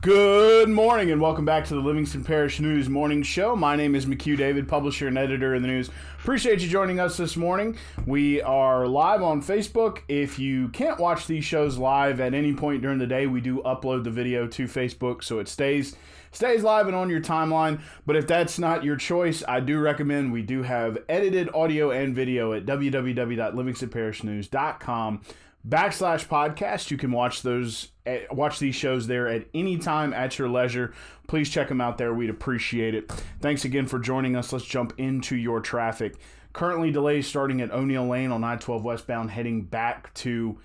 Good morning and welcome back to the Livingston Parish News Morning Show. My name is McHugh David, publisher and editor of the news. Appreciate you joining us this morning. We are live on Facebook. If you can't watch these shows live at any point during the day, we do upload the video to Facebook so it stays live and on your timeline. But if that's not your choice, I do recommend we do have edited audio and video at www.livingstonparishnews.com/podcast. You can watch these shows there at any time at your leisure. Please check them out there. We'd appreciate it. Thanks again for joining us. Let's jump into your traffic. Currently delays starting at O'Neill Lane on I-12 westbound heading back to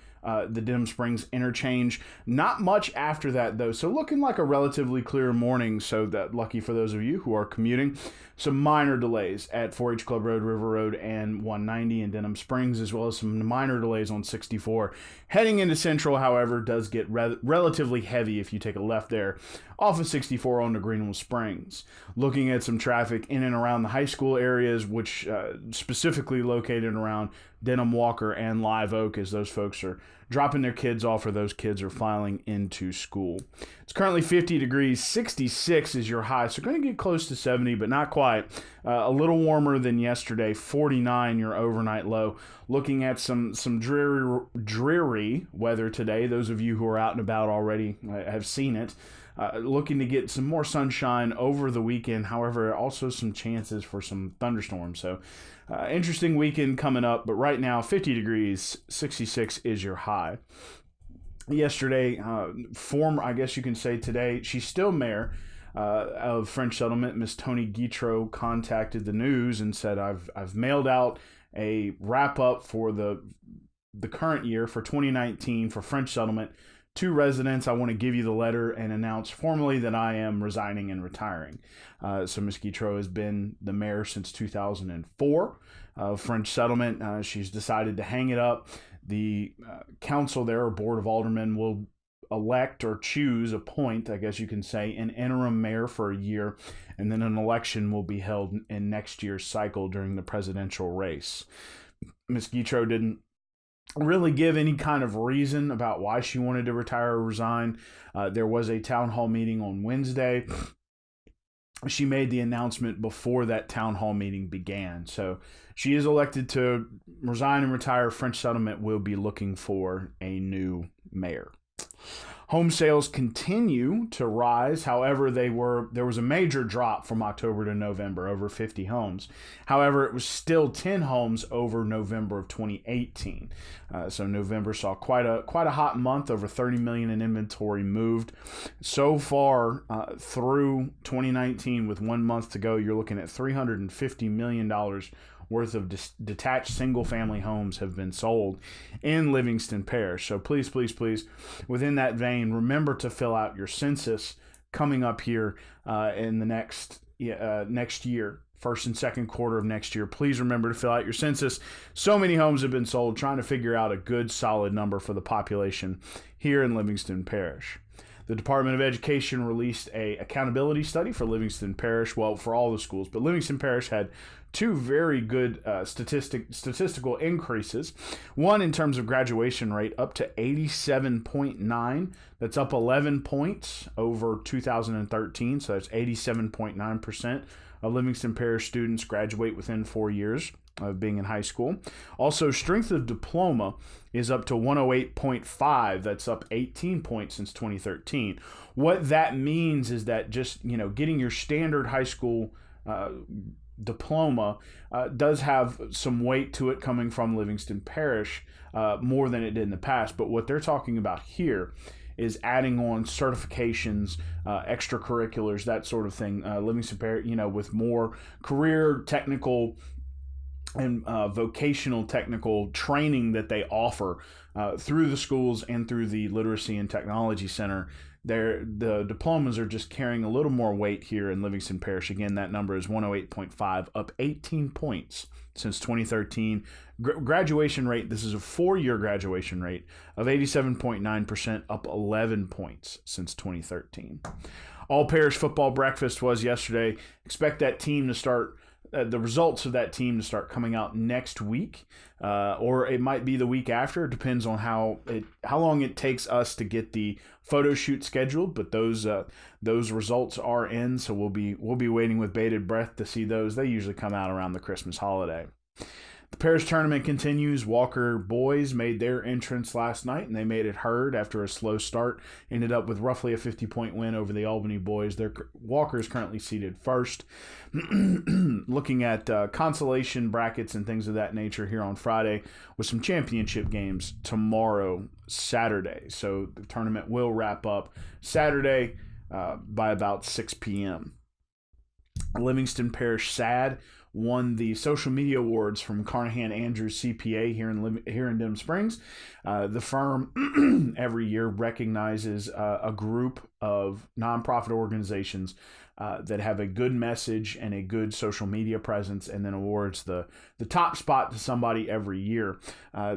the Denham Springs interchange. Not much after that, though, so looking like a relatively clear morning, so that lucky for those of you who are commuting. Some minor delays at 4-H Club Road, River Road, and 190 in Denham Springs, as well as some minor delays on 64. Heading into Central, however, does get relatively heavy if you take a left there off of 64 onto Greenville Springs. Looking at some traffic in and around the high school areas, which specifically located around Denham, Walker, and Live Oak, as those folks are dropping their kids off or those kids are filing into school. It's currently 50 degrees, 66 is your high, so going to get close to 70, but not quite. A little warmer than yesterday, 49 your overnight low. Looking at some dreary weather today. Those of you who are out and about already have seen it. Looking to get some more sunshine over the weekend. However, also some chances for some thunderstorms. So, interesting weekend coming up. But right now, 50 degrees, 66 is your high. Yesterday, I guess you can say today, she's still mayor of French Settlement. Miss Tony Guitro contacted the news and said, I've mailed out a wrap up for the current year for 2019 for French Settlement. To residents, I want to give you the letter and announce formally that I am resigning and retiring. So Ms. Guitro has been the mayor since 2004 of French Settlement. She's decided to hang it up. The council there, or board of aldermen, will elect or appoint, I guess you can say, an interim mayor for a year, and then an election will be held in next year's cycle during the presidential race. Ms. Guitro didn't really give any kind of reason about why she wanted to retire or resign. There was a town hall meeting on Wednesday. She made the announcement before that town hall meeting began. So she is elected to resign and retire. French Settlement will be looking for a new mayor. Home sales continue to rise. However, there was a major drop from October to November, over 50 homes. However, it was still 10 homes over November of 2018. So November saw quite a hot month, over 30 million in inventory moved. So far through 2019, with 1 month to go, you're looking at $350 million worth of detached single-family homes have been sold in Livingston Parish. So please, within that vein, remember to fill out your census coming up here in the next year, first and second quarter of next year. Please remember to fill out your census. So many homes have been sold, trying to figure out a good, solid number for the population here in Livingston Parish. The Department of Education released a accountability study for Livingston Parish, well, for all the schools, but Livingston Parish had two very good statistical increases. One in terms of graduation rate, up to 87.9. That's up 11 points over 2013, so that's 87.9% of Livingston Parish students graduate within 4 years of being in high school. Also, strength of diploma is up to 108.5. That's up 18 points since 2013. What that means is that just, getting your standard high school diploma does have some weight to it coming from Livingston Parish, more than it did in the past. But what they're talking about here is adding on certifications, extracurriculars, that sort of thing. Livingston Parish, with more career, technical, and vocational technical training that they offer through the schools and through the Literacy and Technology Center. The diplomas are just carrying a little more weight here in Livingston Parish. Again, that number is 108.5, up 18 points since 2013. Graduation rate, this is a 4-year graduation rate of 87.9%, up 11 points since 2013. All parish football breakfast was yesterday. Expect that team to start the results of that team to start coming out next week, or it might be the week after. It depends on how long it takes us to get the photo shoot scheduled. But those results are in, so we'll be waiting with bated breath to see those. They usually come out around the Christmas holiday. The Parish tournament continues. Walker boys made their entrance last night, and they made it heard after a slow start. Ended up with roughly a 50-point win over the Albany boys. Walker is currently seated first. Looking at consolation brackets and things of that nature here on Friday, with some championship games tomorrow, Saturday. So the tournament will wrap up Saturday by about 6 p.m. Livingston Parish SAD won the social media awards from Carnahan Andrews CPA here in Denham Springs. The firm every year recognizes a group of nonprofit organizations that have a good message and a good social media presence, and then awards the top spot to somebody every year.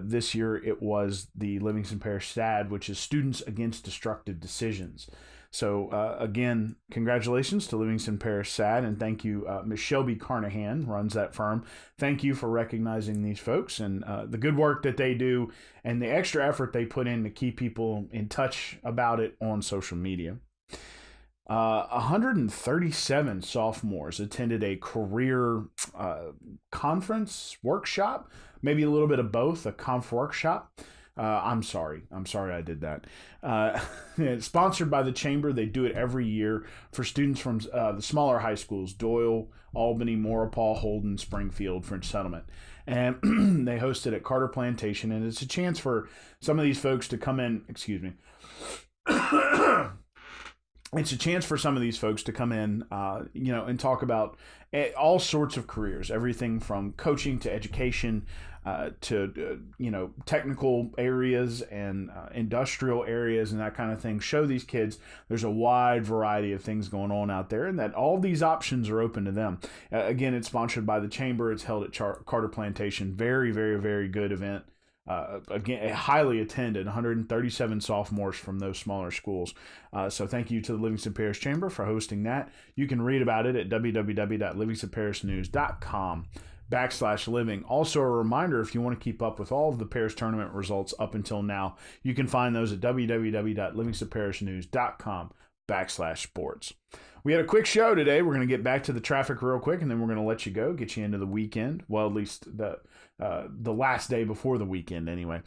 This year it was the Livingston Parish SAD, which is Students Against Destructive Decisions. So, again, congratulations to Livingston Parish SAD, and thank you, Ms. Shelby Carnahan runs that firm. Thank you for recognizing these folks and the good work that they do and the extra effort they put in to keep people in touch about it on social media. 137 sophomores attended a career conference workshop, maybe a little bit of both, a conf workshop. I'm sorry I did that. It's sponsored by the Chamber. They do it every year for students from the smaller high schools, Doyle, Albany, Maurepas, Holden, Springfield, French Settlement. And they host it at Carter Plantation, and it's a chance for some of these folks to come in, It's a chance for some of these folks to come in, and talk about all sorts of careers, everything from coaching to education, to technical areas and industrial areas and that kind of thing. Show these kids there's a wide variety of things going on out there, and that all these options are open to them. Again, it's sponsored by the Chamber. It's held at Carter Plantation. Very, very, very good event. Again, highly attended, 137 sophomores from those smaller schools. So thank you to the Livingston Parish Chamber for hosting that. You can read about it at www.livingstonparishnews.com/living. Also, a reminder, if you want to keep up with all of the Parish tournament results up until now, you can find those at www.livingstonparishnews.com/sports. We had a quick show today. We're going to get back to the traffic real quick, and then we're going to let you go, get you into the weekend. Well, at least the last day before the weekend anyway.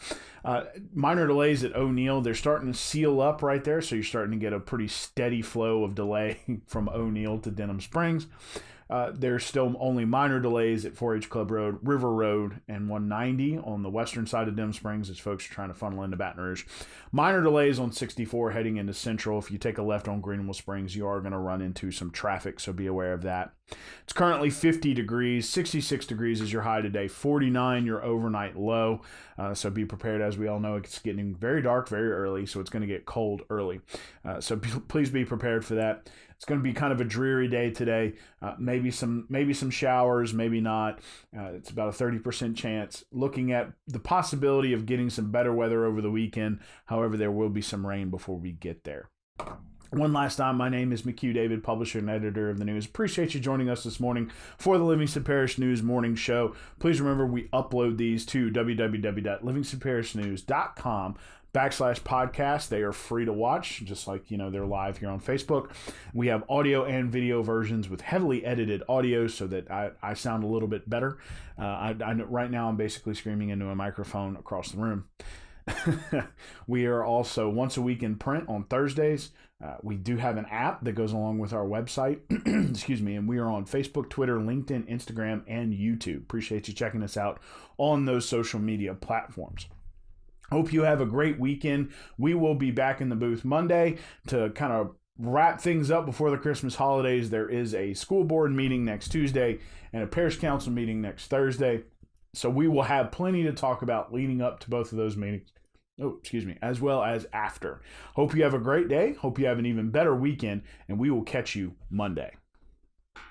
Minor delays at O'Neill. They're starting to seal up right there, so you're starting to get a pretty steady flow of delay from O'Neill to Denham Springs. There's still only minor delays at 4-H Club Road, River Road, and 190 on the western side of Denham Springs as folks are trying to funnel into Baton Rouge. Minor delays on 64 heading into Central. If you take a left on Greenville Springs, you are going to run into some traffic, so be aware of that. It's currently 50 degrees, 66 degrees is your high today, 49 your overnight low, so be prepared. As we all know, it's getting very dark very early, so it's going to get cold early. So please be prepared for that. It's going to be kind of a dreary day today. Maybe some showers, maybe not. It's about a 30% chance. Looking at the possibility of getting some better weather over the weekend. However, there will be some rain before we get there. One last time, my name is McHugh David, publisher and editor of the news. Appreciate you joining us this morning for the Livingston Parish News Morning Show. Please remember, we upload these to www.livingstonparishnews.com/podcast. They are free to watch, just like, they're live here on Facebook. We have audio and video versions with heavily edited audio so that I sound a little bit better. Right now I'm basically screaming into a microphone across the room. We are also once a week in print on Thursdays. We do have an app that goes along with our website. And we are on Facebook, Twitter, LinkedIn, Instagram, and YouTube. Appreciate you checking us out on those social media platforms. Hope you have a great weekend. We will be back in the booth Monday to kind of wrap things up before the Christmas holidays. There is a school board meeting next Tuesday and a parish council meeting next Thursday. So we will have plenty to talk about leading up to both of those meetings. As well as after. Hope you have a great day. Hope you have an even better weekend, and we will catch you Monday.